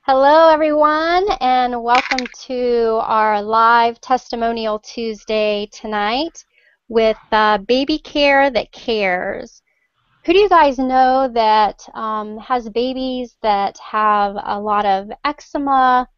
Hello, everyone, and welcome to our live Testimonial Tuesday tonight with Baby Care That Cares. Who do you guys know that has babies that have a lot of eczema?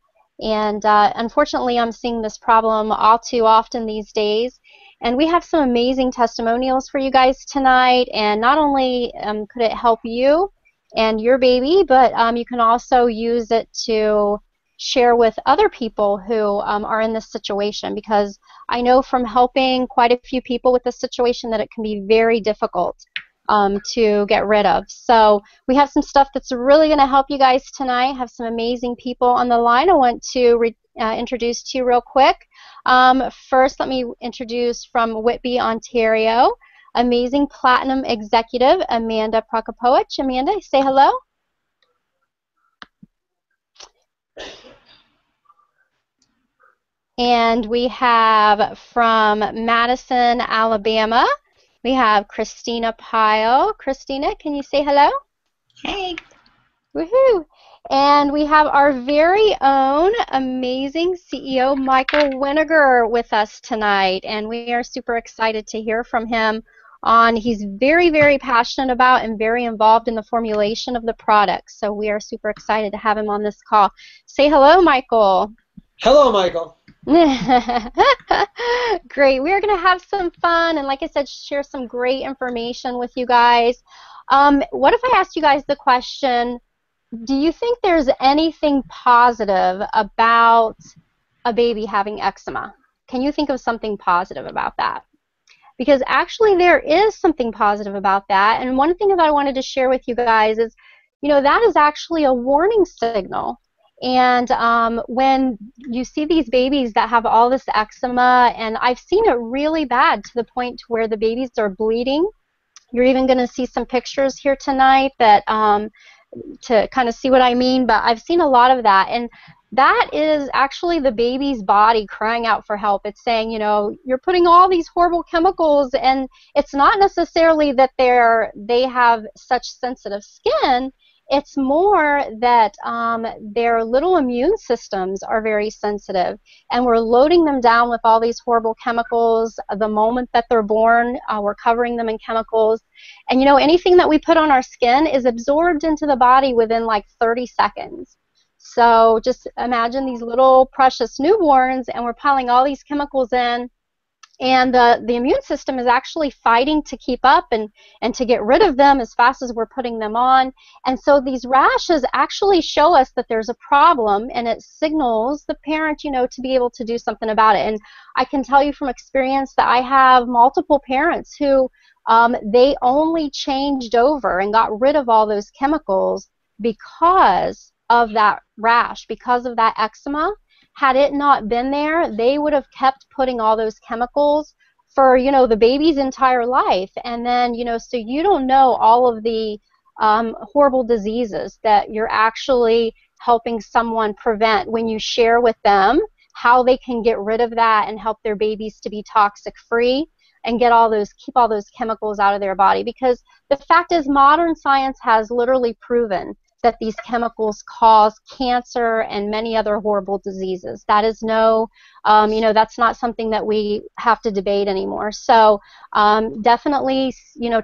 And unfortunately, I'm seeing this problem all too often these days. And we have some amazing testimonials for you guys tonight. And not only could it help you and your baby, but you can also use it to share with other people who are in this situation, because I know from helping quite a few people with this situation that it can be very difficult to get rid of. So we have some stuff that's really going to help you guys tonight. Have some amazing people on the line I want to introduce to you real quick. First, let me introduce from Whitby, Ontario, amazing platinum executive Amanda Prokopowicz. Amanda, say hello. And we have from Madison, Alabama, we have Christina Pyle. Christina, can you say hello? Hey. Woohoo! And we have our very own amazing CEO, Michael Winiger, with us tonight. And we are super excited to hear from him he's very, very passionate about and very involved in the formulation of the products. So we are super excited to have him on this call. Say hello, Michael. Hello, Michael. Great. We're going to have some fun and, like I said, share some great information with you guys. What if I asked you guys the question, do you think there's anything positive about a baby having eczema? Can you think of something positive about that? Because actually there is something positive about that. And one thing that I wanted to share with you guys is, that is actually a warning signal. And when you see these babies that have all this eczema, and I've seen it really bad to the point where the babies are bleeding. You're even going to see some pictures here tonight that to kind of see what I mean, but I've seen a lot of that. And that is actually the baby's body crying out for help. It's saying, you're putting all these horrible chemicals, and it's not necessarily that they have such sensitive skin. It's more that their little immune systems are very sensitive, and we're loading them down with all these horrible chemicals the moment that they're born. We're covering them in chemicals. And anything that we put on our skin is absorbed into the body within like 30 seconds. So just imagine these little precious newborns, and we're piling all these chemicals in. And the immune system is actually fighting to keep up and to get rid of them as fast as we're putting them on. And so these rashes actually show us that there's a problem, and it signals the parent, to be able to do something about it. And I can tell you from experience that I have multiple parents who they only changed over and got rid of all those chemicals because of that rash, because of that eczema. Had it not been there, they would have kept putting all those chemicals for, the baby's entire life. And then, so you don't know all of the horrible diseases that you're actually helping someone prevent when you share with them how they can get rid of that and help their babies to be toxic free and keep all those chemicals out of their body. Because the fact is, modern science has literally proven that these chemicals cause cancer and many other horrible diseases. That is that's not something that we have to debate anymore. So definitely,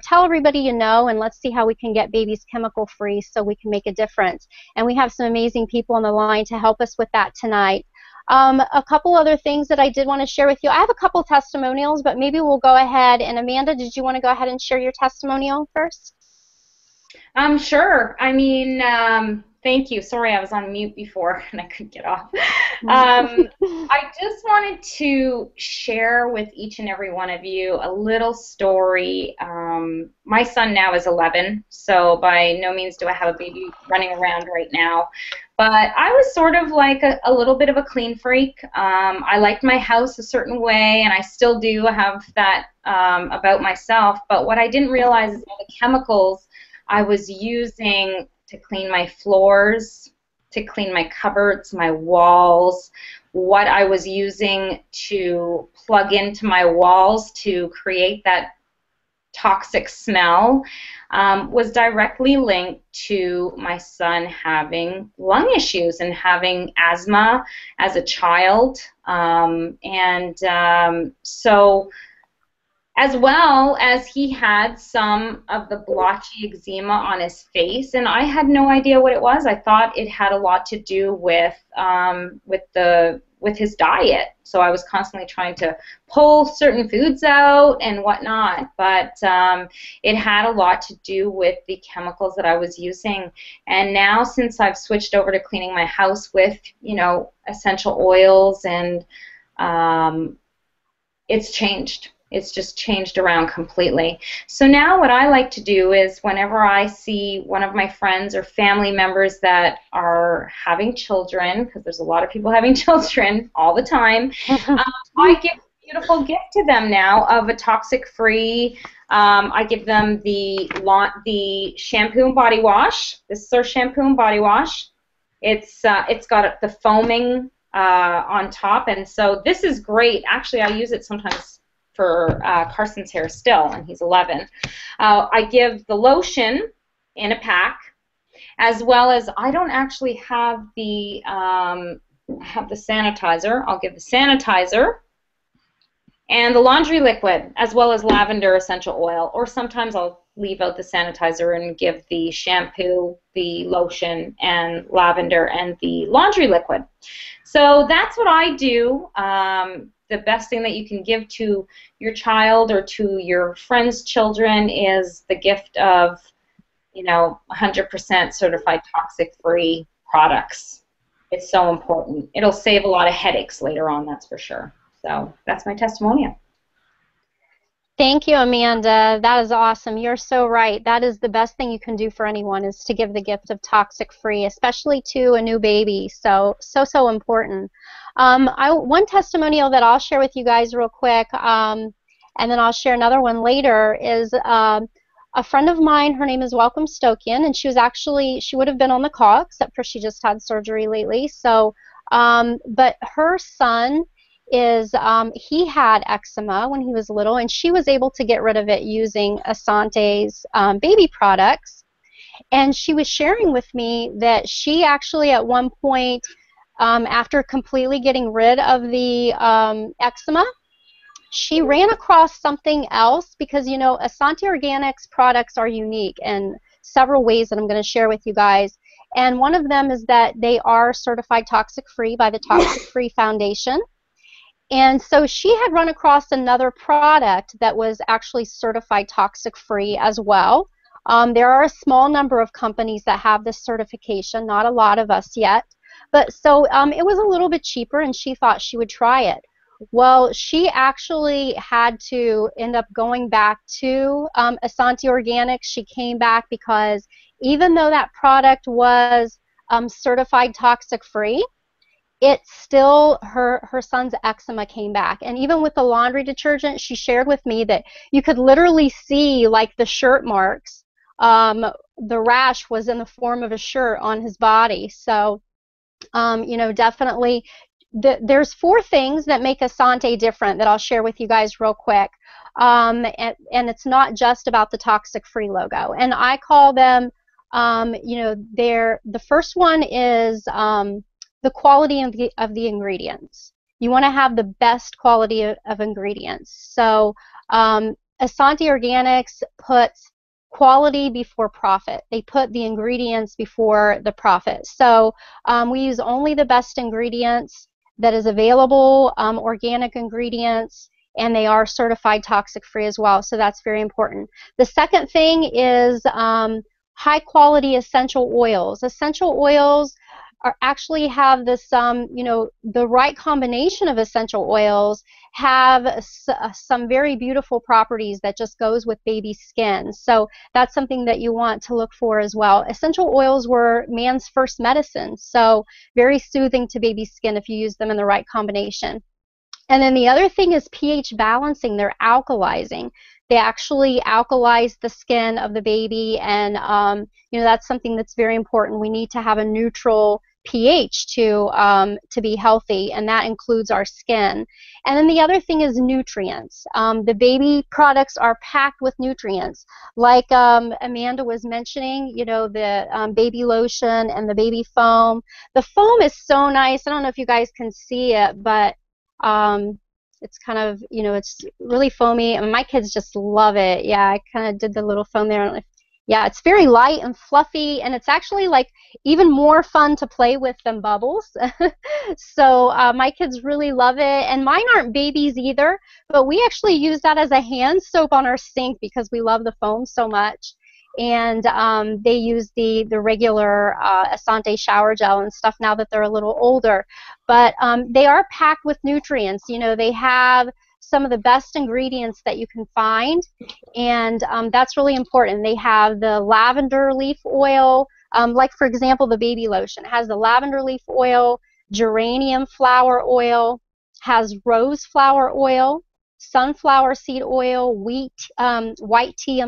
tell everybody and let's see how we can get babies chemical free so we can make a difference. And we have some amazing people on the line to help us with that tonight. A couple other things that I did want to share with you. I have a couple testimonials, but maybe we'll go ahead. And Amanda, did you want to go ahead and share your testimonial first? Sure. Thank you. Sorry, I was on mute before and I couldn't get off. I just wanted to share with each and every one of you a little story. My son now is 11, so by no means do I have a baby running around right now. But I was sort of like a little bit of a clean freak. I liked my house a certain way, and I still do have that about myself. But what I didn't realize is all the chemicals I was using to clean my floors, to clean my cupboards, my walls, what I was using to plug into my walls to create that toxic smell was directly linked to my son having lung issues and having asthma as a child. So as well as he had some of the blotchy eczema on his face, and I had no idea what it was. I thought it had a lot to do with his diet. So I was constantly trying to pull certain foods out and whatnot, but it had a lot to do with the chemicals that I was using. And now, since I've switched over to cleaning my house with, essential oils, and it's changed. It's just changed around completely. So now what I like to do is whenever I see one of my friends or family members that are having children, because there's a lot of people having children all the time, I give a beautiful gift to them now of a toxic-free. I give them the shampoo and body wash. This is our shampoo and body wash. It's got the foaming on top, and so this is great. Actually, I use it sometimes for Carson's hair still, and he's 11. I give the lotion in a pack, as well as I don't actually have the sanitizer. I'll give the sanitizer and the laundry liquid, as well as lavender essential oil, or sometimes I'll leave out the sanitizer and give the shampoo, the lotion, and lavender, and the laundry liquid. So that's what I do. The best thing that you can give to your child or to your friends' children is the gift of, 100% certified toxic-free products. It's so important. It'll save a lot of headaches later on, that's for sure. So that's my testimonial. Thank you, Amanda. That is awesome. You're so right. That is the best thing you can do for anyone, is to give the gift of toxic-free, especially to a new baby. So important. One testimonial that I'll share with you guys real quick, and then I'll share another one later, is a friend of mine. Her name is Welcome Stokian, and she would have been on the call, except for she just had surgery lately. So, but her son he had eczema when he was little, and she was able to get rid of it using Essante's baby products. And she was sharing with me that she actually at one point, after completely getting rid of the eczema, she ran across something else, because Essante Organics products are unique in several ways that I'm going to share with you guys. And one of them is that they are certified toxic-free by the Toxic-Free Foundation. And so she had run across another product that was actually certified toxic-free as well. There are a small number of companies that have this certification, not a lot of us yet. But so it was a little bit cheaper, and she thought she would try it. Well, she actually had to end up going back to Essante Organics. She came back because even though that product was certified toxic-free, it still, her son's eczema came back. And even with the laundry detergent, she shared with me that you could literally see like the shirt marks. The rash was in the form of a shirt on his body. So, definitely there's 4 things that make Essante different that I'll share with you guys real quick. And it's not just about the toxic-free logo. And I call them, the first one is the quality of the ingredients. You want to have the best quality of ingredients. So Essante Organics puts quality before profit. They put the ingredients before the profit. So we use only the best ingredients that is available, organic ingredients, and they are certified toxic-free as well. So that's very important. The second thing is high quality essential oils. Essential oils actually have this, the right combination of essential oils have some very beautiful properties that just goes with baby skin. So that's something that you want to look for as well. Essential oils were man's first medicine, so very soothing to baby skin if you use them in the right combination. And then the other thing is pH balancing. They're alkalizing. They actually alkalize the skin of the baby, and that's something that's very important. We need to have a neutral pH to be healthy, and that includes our skin. And then the other thing is nutrients. The baby products are packed with nutrients, like Amanda was mentioning. The baby lotion and the baby foam. The foam is so nice. I don't know if you guys can see it, but it's kind of, it's really foamy. I mean, my kids just love it. Yeah, I kind of did the little foam there. I don't know if, yeah, it's very light and fluffy, and it's actually like even more fun to play with than bubbles. So my kids really love it, and mine aren't babies either, but we actually use that as a hand soap on our sink because we love the foam so much. And they use the regular Essante shower gel and stuff now that they're a little older. But they are packed with nutrients. They have some of the best ingredients that you can find, and that's really important. They have the lavender leaf oil, like for example the baby lotion. It has the lavender leaf oil, geranium flower oil, has rose flower oil, sunflower seed oil, white tea,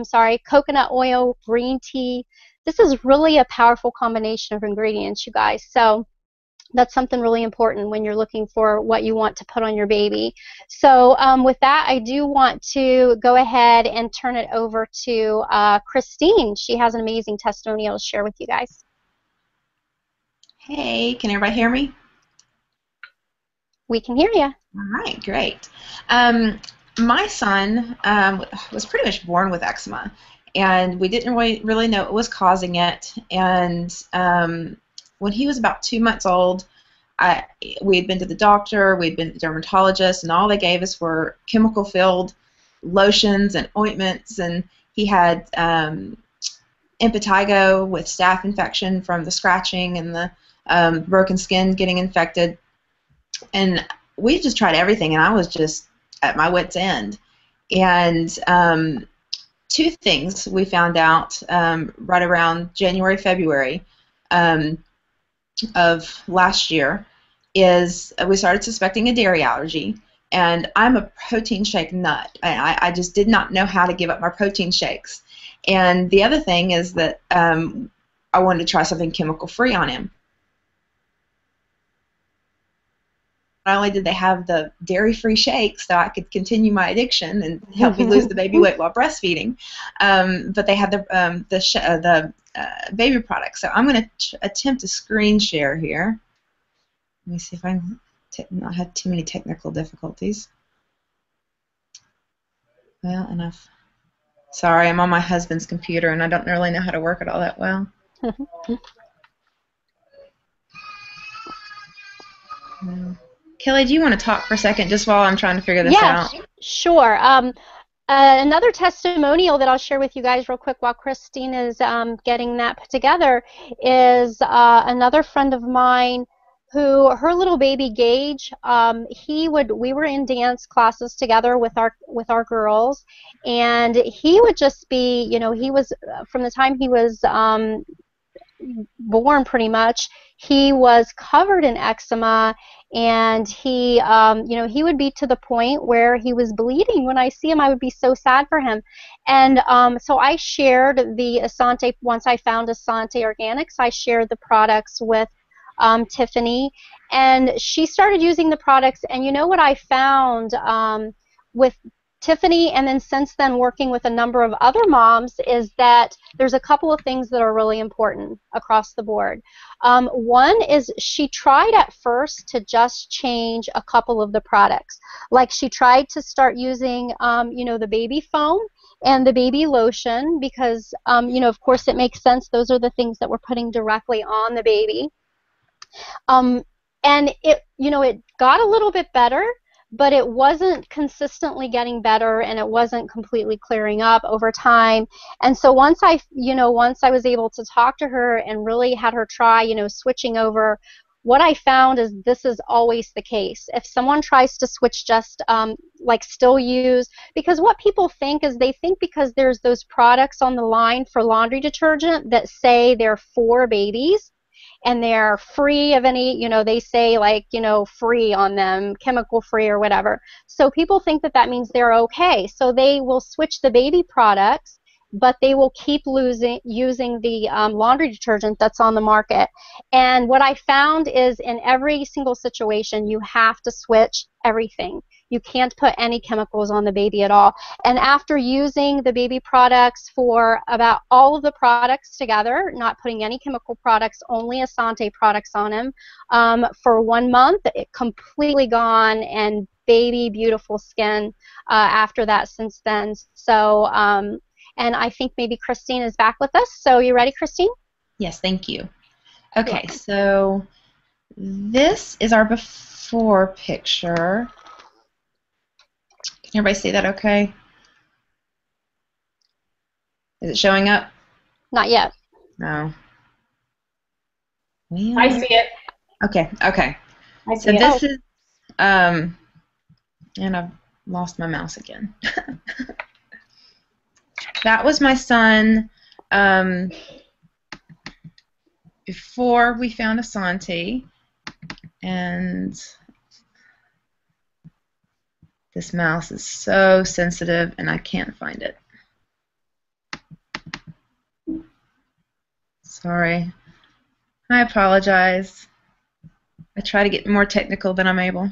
coconut oil, green tea. This is really a powerful combination of ingredients, you guys. So that's something really important when you're looking for what you want to put on your baby. So with that, I do want to go ahead and turn it over to Christine. She has an amazing testimonial to share with you guys. Hey, can everybody hear me? We can hear you. All right, great. My son was pretty much born with eczema, and we didn't really know what was causing it. And when he was about 2 months old, we had been to the doctor, we'd been to the dermatologist, and all they gave us were chemical-filled lotions and ointments, and he had impetigo with staph infection from the scratching and the broken skin getting infected. And we just tried everything, and I was just at my wit's end. And two things we found out right around January, February of last year is we started suspecting a dairy allergy. And I'm a protein shake nut. I just did not know how to give up my protein shakes. And the other thing is that I wanted to try something chemical-free on him. Not only did they have the dairy-free shakes so I could continue my addiction and help me lose the baby weight while breastfeeding, but they had the baby products. So I'm going to attempt a screen share here. Let me see if I can not have too many technical difficulties. Well, enough. Sorry, I'm on my husband's computer and I don't really know how to work it all that well. Kelly, do you want to talk for a second just while I'm trying to figure this out? Yeah, sure. Another testimonial that I'll share with you guys real quick while Christine is getting that put together is another friend of mine who, her little baby Gage, we were in dance classes together with our girls, and he would just be, he was, from the time he was born pretty much, he was covered in eczema, and he would be to the point where he was bleeding. When I see him, I would be so sad for him. And so I shared the Essante, once I found Essante Organics, I shared the products with Tiffany, and she started using the products. And you know what I found with Tiffany, and then since then working with a number of other moms, is that there's a couple of things that are really important across the board. One is she tried at first to just change a couple of the products. Like she tried to start using, the baby foam and the baby lotion because, of course it makes sense. Those are the things that we're putting directly on the baby. And it got a little bit better, but it wasn't consistently getting better, and it wasn't completely clearing up over time. And so once I was able to talk to her and really had her try, switching over, what I found is this is always the case. If someone tries to switch just still use, because what people think is they think because there's those products on the line for laundry detergent that say they're for babies, and they're free of any, they say free on them, chemical free or whatever. So people think that means they're okay. So they will switch the baby products but they will keep using the laundry detergent that's on the market. And what I found is in every single situation, you have to switch everything. You can't put any chemicals on the baby at all. And after using the baby products for about all of the products together, not putting any chemical products, only Essante products on him, for 1 month, it completely gone, and baby beautiful skin after that since then. So, and I think maybe Christine is back with us. So you ready, Christine? Yes, thank you. You're Okay, welcome. so this is our before picture. Can everybody see that okay? Is it showing up? Not yet. No. I Well, see it. okay, okay. I So see it. this is, and I've lost my mouse again. That was my son before we found Essante, and this mouse is so sensitive and I can't find it. Sorry. I apologize. I try to get more technical than I'm able.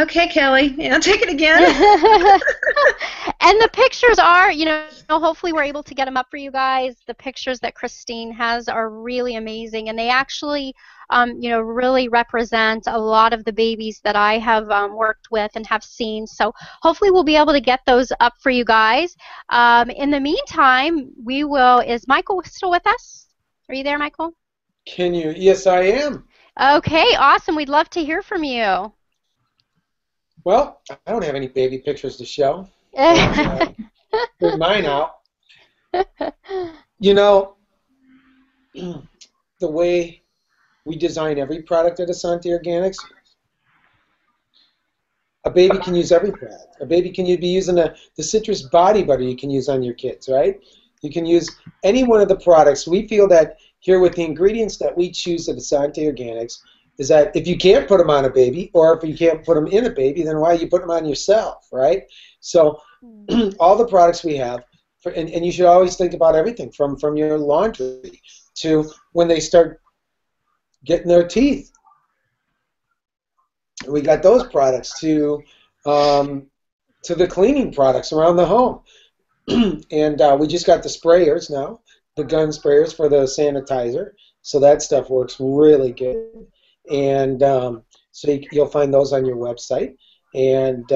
Okay, Kelly, take it again. And the pictures are, hopefully we're able to get them up for you guys. The pictures that Christine has are really amazing, and they actually, really represent a lot of the babies that I have worked with and have seen. So hopefully we'll be able to get those up for you guys. In the meantime, is Michael still with us? Are you there, Michael? Can you? Yes, I am. Okay, awesome. We'd love to hear from you. Well, I don't have any baby pictures to show. But, put mine out. You know, the way we design every product at Essante Organics, a baby can use every product. A baby can be using the citrus body butter you can use on your kids, right? You can use any one of the products. We feel that here with the ingredients that we choose at Essante Organics is that if you can't put them on a baby, or if you can't put them in a baby, then why are you putting them on yourself, right? So all the products we have, and you should always think about everything from your laundry to when they start getting their teeth. We got those products to the cleaning products around the home. And we just got the sprayers now, the gun sprayers for the sanitizer. So that stuff works really good. And so you'll find those on your website. And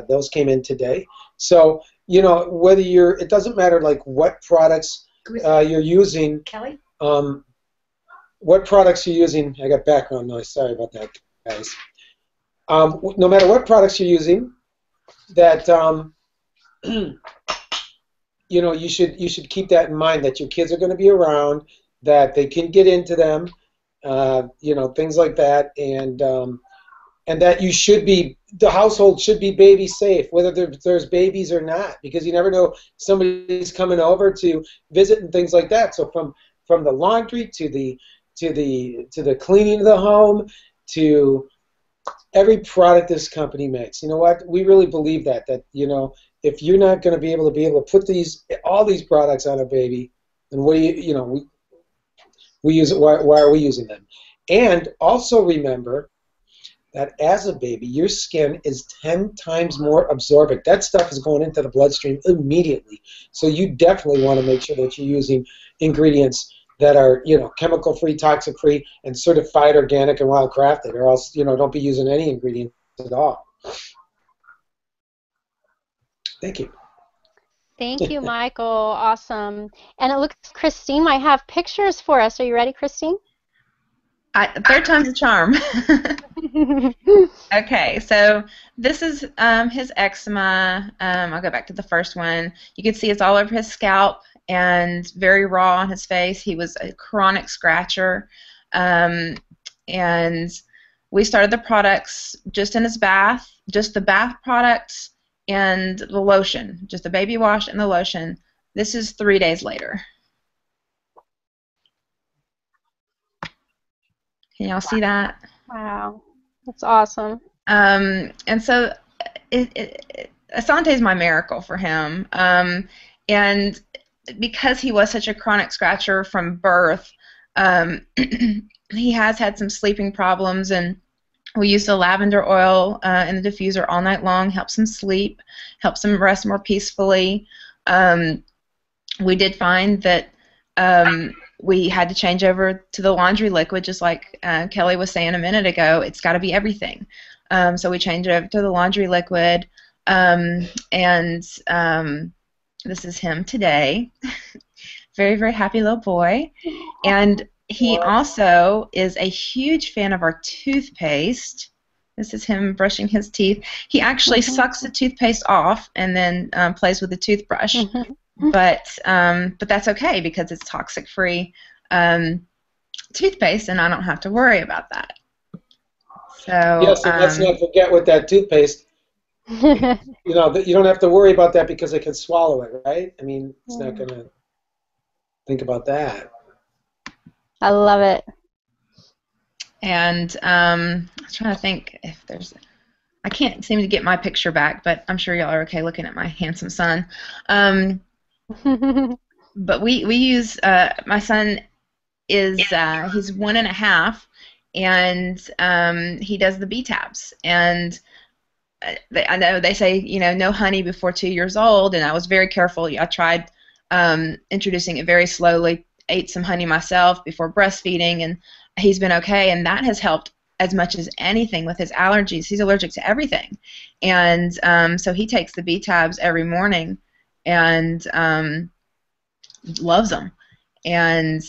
those came in today. So, whether it doesn't matter like what products you're using. Kelly? What products you're using. I got background noise. Sorry about that, guys. No matter what products you're using, that you should keep that in mind, that your kids are going to be around, that they can get into them, things like that, and that the household should be baby safe, whether there's babies or not, because you never know, somebody's coming over to visit and things like that. So from the laundry to the cleaning of the home to every product this company makes. You know what? We really believe that if you're not going to be able to put all these products on a baby, then what do we use it? Why are we using them? And also remember that as a baby, your skin is 10 times more absorbent. That stuff is going into the bloodstream immediately. So you definitely want to make sure that you're using ingredients that are, chemical-free, toxic-free, and certified organic and wild-crafted, or else, don't be using any ingredients at all. Thank you. Thank you, Michael. Awesome. And it looks Christine might have pictures for us. Are you ready, Christine? Third time's a charm. Okay, so this is his eczema. I'll go back to the first one. You can see it's all over his scalp and very raw on his face. He was a chronic scratcher. And we started the products just in his bath, just the bath products and the lotion, just the baby wash and the lotion. This is 3 days later. Can y'all see that? Wow, that's awesome. And so Asante is my miracle for him. And because he was such a chronic scratcher from birth, he has had some sleeping problems, and we use the lavender oil in the diffuser all night long, helps him sleep, helps him rest more peacefully. We did find that we had to change over to the laundry liquid, just like Kelly was saying a minute ago. It's got to be everything. So we changed it over to the laundry liquid, and this is him today. Very, very happy little boy. And he also is a huge fan of our toothpaste. This is him brushing his teeth. He actually sucks the toothpaste off and then plays with the toothbrush. But that's okay because it's toxic-free toothpaste, and I don't have to worry about that. So yes, and let's not forget with that toothpaste. You know, you don't have to worry about that because it can swallow it, right? I mean, it's not going to think about that. I love it. And I'm trying to think if there's... I can't seem to get my picture back, but I'm sure y'all are okay looking at my handsome son. But we use... my son is... he's 1.5, and he does the B-tabs. And I know they say, you know, no honey before 2 years old, and I was very careful. I tried introducing it very slowly, ate some honey myself before breastfeeding, and he's been okay, and that has helped as much as anything with his allergies. He's allergic to everything, and so he takes the B-tabs every morning and loves them and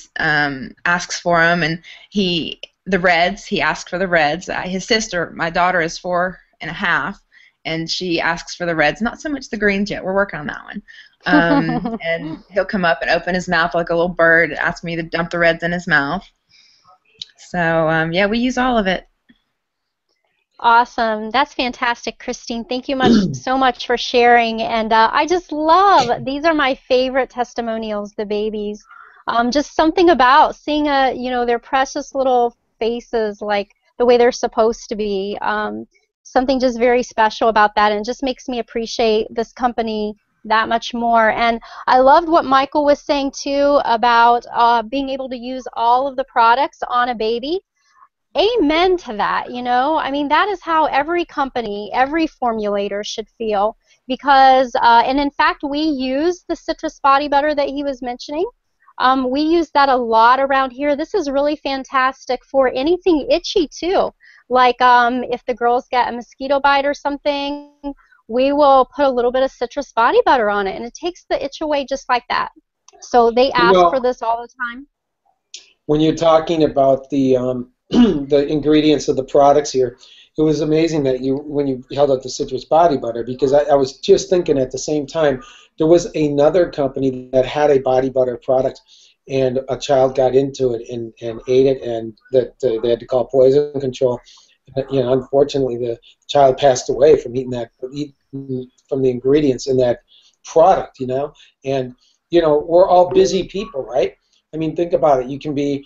asks for them, and he asks for the reds. His sister, my daughter, is 4.5, and she asks for the reds, not so much the greens yet. We're working on that one. And he'll come up and open his mouth like a little bird and ask me to dump the reds in his mouth. So, yeah, we use all of it. Awesome. That's fantastic, Christine. Thank you so much for sharing. And I just love, these are my favorite testimonials, the babies. Just something about seeing their precious little faces like the way they're supposed to be. Something just very special about that, and just makes me appreciate this company that much more. And I loved what Michael was saying too about being able to use all of the products on a baby. Amen to that, you know. I mean, that is how every company, every formulator should feel, because and in fact we use the citrus body butter that he was mentioning. We use that a lot around here. This is really fantastic for anything itchy too. Like if the girls get a mosquito bite or something, we will put a little bit of citrus body butter on it, and it takes the itch away just like that. So they ask for this all the time. When you're talking about the the ingredients of the products here, it was amazing that when you held up the citrus body butter, because I was just thinking at the same time, there was another company that had a body butter product, and a child got into it and ate it, and that they had to call poison control. You know, unfortunately, the child passed away from eating from the ingredients in that product. You know, and you know, we're all busy people, right? I mean, think about it. You can be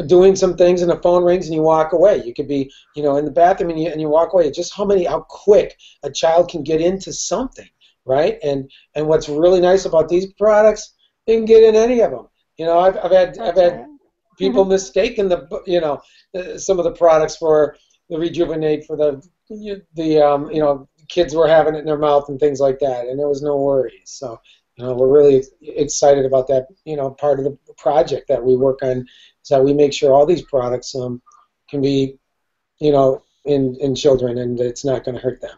doing some things and the phone rings and you walk away. You could be, you know, in the bathroom and you walk away. Just how quick a child can get into something, right? And what's really nice about these products, they can get in any of them. You know, I've had people mistaken some of the products for the Rejuvenate for the kids were having it in their mouth and things like that, and there was no worries. So, you know, we're really excited about that, you know, part of the project that we work on, is that we make sure all these products can be, you know, in children, and it's not going to hurt them.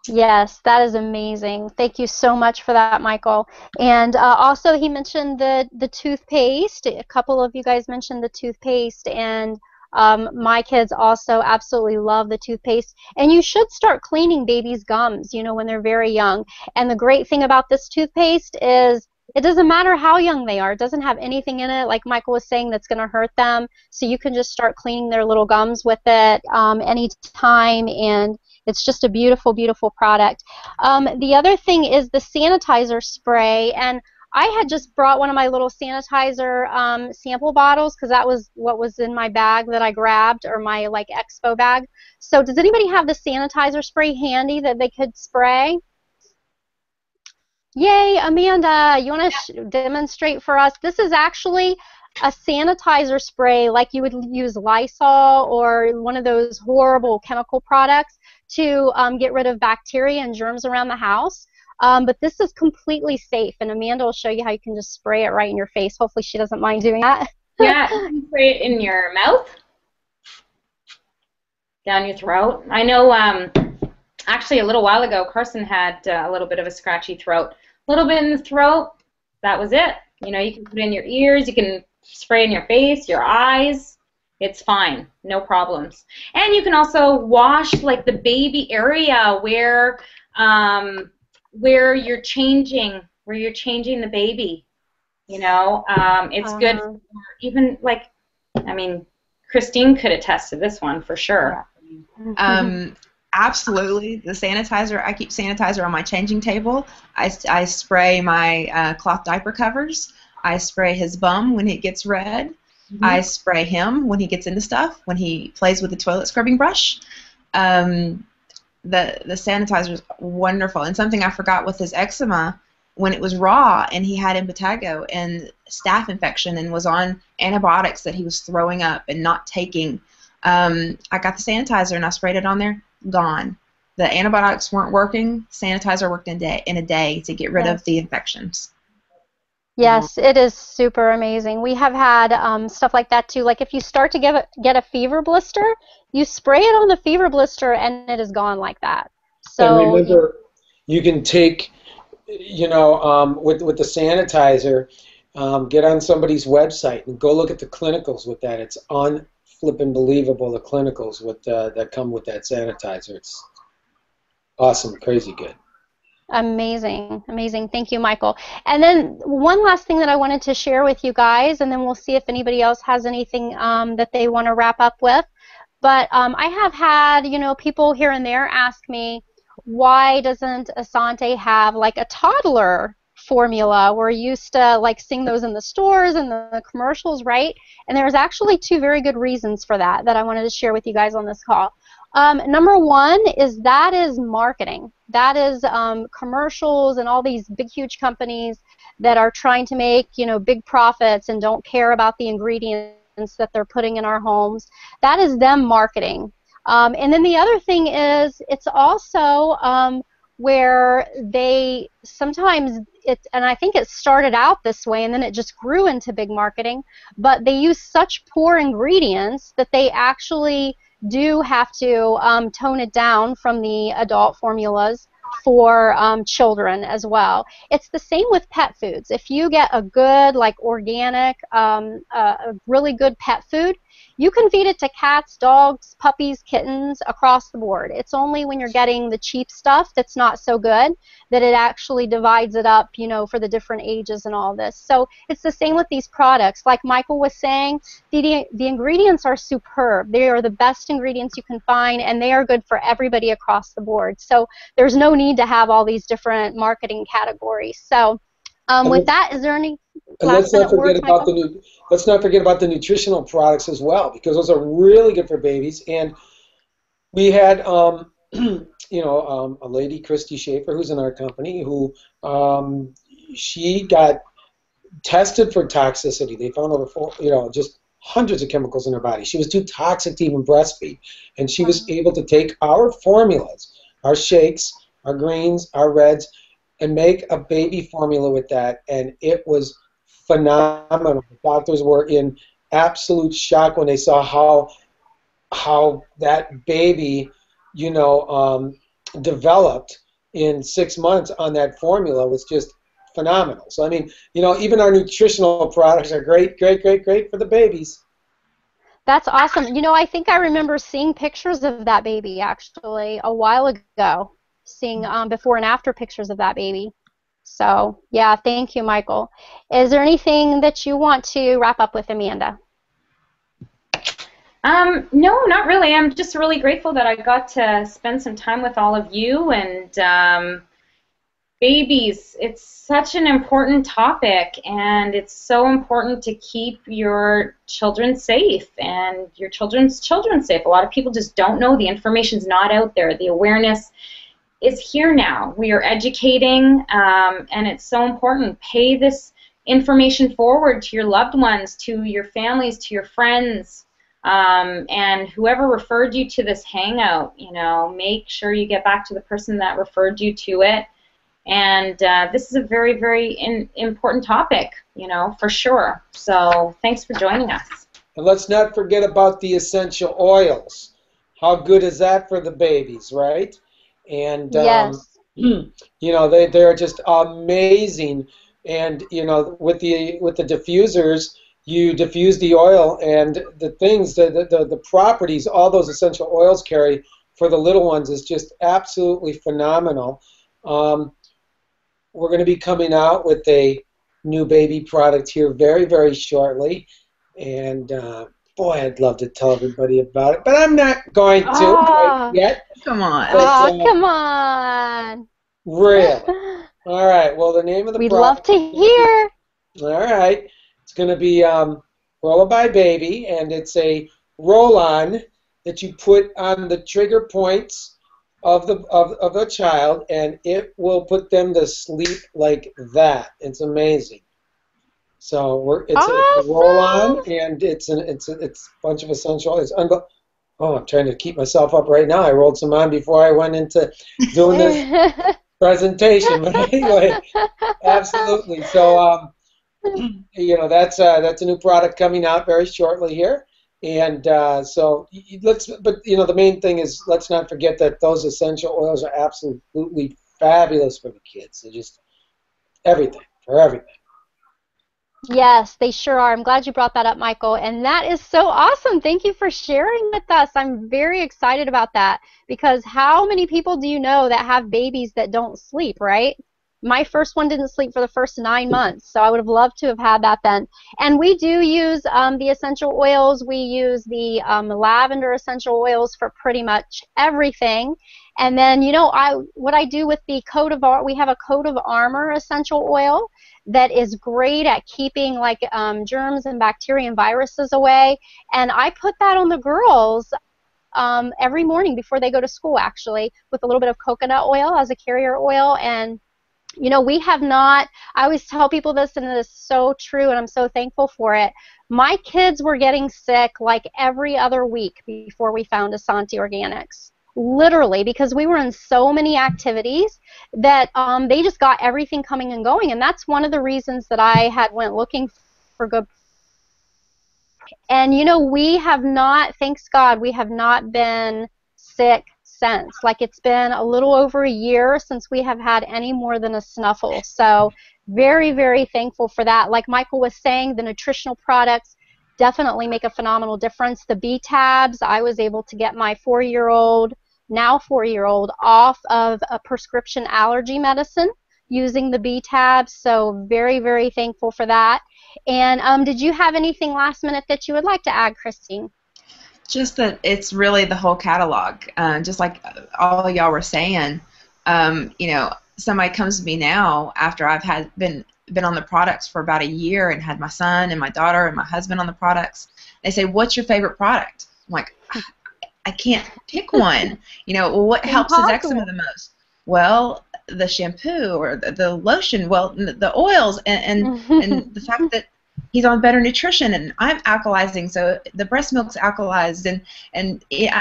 Yes, that is amazing. Thank you so much for that, Michael. And also he mentioned the toothpaste. A couple of you guys mentioned the toothpaste, and my kids also absolutely love the toothpaste. And you should start cleaning babies' gums, you know, when they're very young. And the great thing about this toothpaste is it doesn't matter how young they are. It doesn't have anything in it, like Michael was saying, that's going to hurt them. So you can just start cleaning their little gums with it anytime, and it's just a beautiful, beautiful product. The other thing is the sanitizer spray, and I had just brought one of my little sanitizer sample bottles because that was what was in my bag that I grabbed, or my like expo bag. So does anybody have the sanitizer spray handy that they could spray? Yay, Amanda, you want to demonstrate for us? This is actually a sanitizer spray like you would use Lysol or one of those horrible chemical products to get rid of bacteria and germs around the house. But this is completely safe, and Amanda will show you how you can just spray it right in your face. Hopefully she doesn't mind doing that. Yeah, you can spray it in your mouth, down your throat. I know actually a little while ago Carson had a little bit of a scratchy throat. A little bit in the throat, that was it. You know, you can put it in your ears, you can spray in your face, your eyes. It's fine, no problems. And you can also wash like the baby area where you're changing the baby. You know, it's good for even like, I mean, Christine could attest to this one for sure. Absolutely. The sanitizer, I keep sanitizer on my changing table. I spray my cloth diaper covers. I spray his bum when it gets red. I spray him when he gets into stuff, when he plays with the toilet scrubbing brush. The sanitizer is wonderful. And something I forgot with his eczema, when it was raw and he had impetigo and staph infection and was on antibiotics that he was throwing up and not taking, I got the sanitizer and I sprayed it on there. Gone. The antibiotics weren't working. Sanitizer worked in a day to get rid of the infections. Yes, it is super amazing. We have had stuff like that too. Like if you start to get a fever blister, you spray it on the fever blister and it is gone like that. So and remember, you can take, you know, with the sanitizer, get on somebody's website and go look at the clinicals with that. It's flippin' believable, the clinicals with that come with that sanitizer. It's awesome, crazy good. amazing, amazing. Thank you, Michael. And then one last thing that I wanted to share with you guys, and then we'll see if anybody else has anything that they want to wrap up with. But I have had, you know, people here and there ask me, why doesn't Essante have like a toddler formula? We're used to like seeing those in the stores and the commercials, right? And there's actually two very good reasons for that I wanted to share with you guys on this call. Number one is marketing. That is commercials and all these big, huge companies that are trying to make, you know, big profits and don't care about the ingredients that they're putting in our homes. That is them marketing. And then the other thing is it's also where they sometimes, and I think it started out this way and then it just grew into big marketing, but they use such poor ingredients that they actually do have to tone it down from the adult formulas for children as well. It's the same with pet foods. If you get a good, like organic, a really good pet food, you can feed it to cats, dogs, puppies, kittens, across the board. It's only when you're getting the cheap stuff that's not so good that it actually divides it up, you know, for the different ages and all this. So it's the same with these products. Like Michael was saying, the ingredients are superb. They are the best ingredients you can find, and they are good for everybody across the board. So there's no need to have all these different marketing categories. So with that, is there any last minute words, Michael? Let's not forget about the nutritional products as well, because those are really good for babies. And we had, you know, a lady, Christy Schaefer, who's in our company, who she got tested for toxicity. They found over just hundreds of chemicals in her body. She was too toxic to even breastfeed, and she was able to take our formulas, our shakes, our greens, our reds, and make a baby formula with that, and it was phenomenal. The doctors were in absolute shock when they saw how that baby, you know, developed in 6 months on that formula. Was just phenomenal. So I mean, you know, even our nutritional products are great for the babies. That's awesome. You know, I think I remember seeing pictures of that baby actually a while ago, seeing before and after pictures of that baby. So, yeah, thank you, Michael. Is there anything that you want to wrap up with, Amanda? No, not really. I'm just really grateful that I got to spend some time with all of you, and Babies, it's such an important topic, and it's so important to keep your children safe and your children's children safe. A lot of people just don't know. The information's not out there. The awareness is here now. We are educating, and it's so important. Pay this information forward to your loved ones, to your families, to your friends, and whoever referred you to this hangout. Make sure you get back to the person that referred you to it. And this is a very, very important topic, for sure. So thanks for joining us. And let's not forget about the essential oils. How good is that for the babies, right? And Yes. they're just amazing. And with the diffusers, you diffuse the oil, and the things, the properties all those essential oils carry for the little ones is just absolutely phenomenal. We're going to be coming out with a new baby product here very, very shortly. And boy, I'd love to tell everybody about it, but I'm not going to right yet. Come on. But, Come on. Really? All right. Well, the name of the We'd product. love to hear. All right. It's going to be Roll-A-Bye Baby, and it's a roll-on that you put on the trigger points of the child, and it will put them to sleep like that. It's amazing. So it's a roll-on, and it's a bunch of essential. I'm trying to keep myself up right now. I rolled some on before I went into doing this presentation, but anyway, absolutely. So that's a new product coming out very shortly here. And but the main thing is, let's not forget that those essential oils are absolutely fabulous for the kids. They're just everything, for everything. Yes, they sure are. I'm glad you brought that up, Michael. And that is so awesome. Thank you for sharing with us. I'm very excited about that, because how many people do you know that have babies that don't sleep, right? My first one didn't sleep for the first 9 months, so I would have loved to have had that then. And we do use the essential oils. We use the lavender essential oils for pretty much everything. And then, what I do with the we have a coat of armor essential oil that is great at keeping germs and bacteria and viruses away. And I put that on the girls every morning before they go to school, actually, with a little bit of coconut oil as a carrier oil. And we have not, I always tell people this, and it is so true, and I'm so thankful for it. My kids were getting sick like every other week before we found Essante Organics. Literally, because we were in so many activities that they just got everything coming and going. And that's one of the reasons that I went looking for good. And, we have not, thanks God, we have not been sick since. It's been a little over a year since we have had any more than a snuffle. So very, very thankful for that. Like Michael was saying, the nutritional products definitely make a phenomenal difference. The B-tabs, I was able to get my now 4-year-old off of a prescription allergy medicine using the B-tabs. So very, very thankful for that. And did you have anything last minute that you would like to add, Christine? Just that it's really the whole catalog. Just like all of y'all were saying, somebody comes to me now after I've been on the products for about a year and had my son and my daughter and my husband on the products. They say, "What's your favorite product?" I'm like, I can't pick one. What helps his eczema the most? Well, the shampoo or the lotion. Well, the oils and the fact that he's on better nutrition, and I'm alkalizing, so the breast milk's alkalized, and the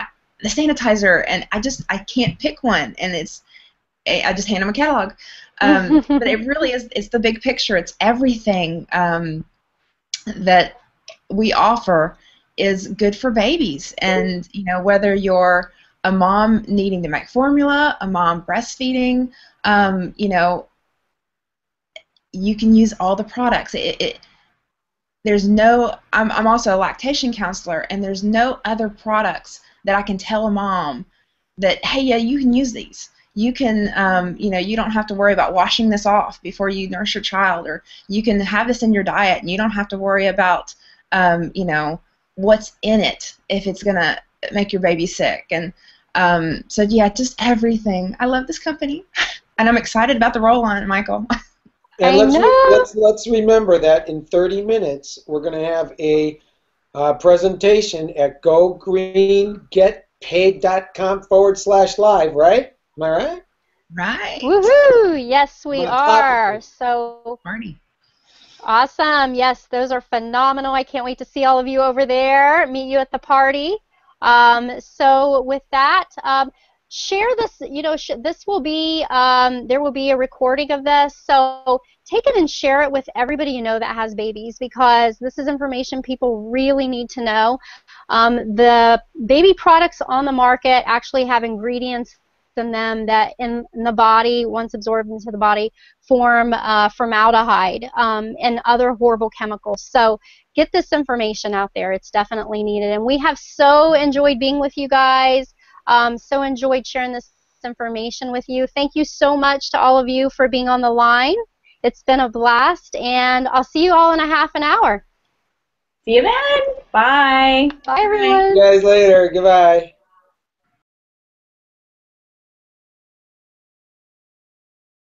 sanitizer, and I can't pick one, and I just hand him a catalog. But it really is, it's the big picture. It's everything that we offer is good for babies, and whether you're a mom needing to make formula, a mom breastfeeding, you can use all the products. I'm also a lactation counselor, and there's no other products that I can tell a mom that, hey, yeah, you can use these. You can, you don't have to worry about washing this off before you nurse your child, or you can have this in your diet, and you don't have to worry about, what's in it if it's going to make your baby sick. And so, yeah, just everything. I love this company. And I'm excited about the roll-on, Michael. And I know. let's remember that in 30 minutes we're going to have a presentation at gogreengetpaid.com/live, right? Am I right? Right. Woohoo! Yes, I'm we on top of are. it. So Party. awesome. Yes, those are phenomenal. I can't wait to see all of you over there, meet you at the party. So with that, share this, this will be, there will be a recording of this. So take it and share it with everybody you know that has babies, because this is information people really need to know. The baby products on the market actually have ingredients in them that in the body, once absorbed into the body, form formaldehyde and other horrible chemicals. So get this information out there. It's definitely needed. And we have so enjoyed being with you guys. So enjoyed sharing this information with you. Thank you so much to all of you for being on the line. It's been a blast, and I'll see you all in a half an hour. See you then. Bye. Bye, Bye. everyone. See you guys later. Goodbye.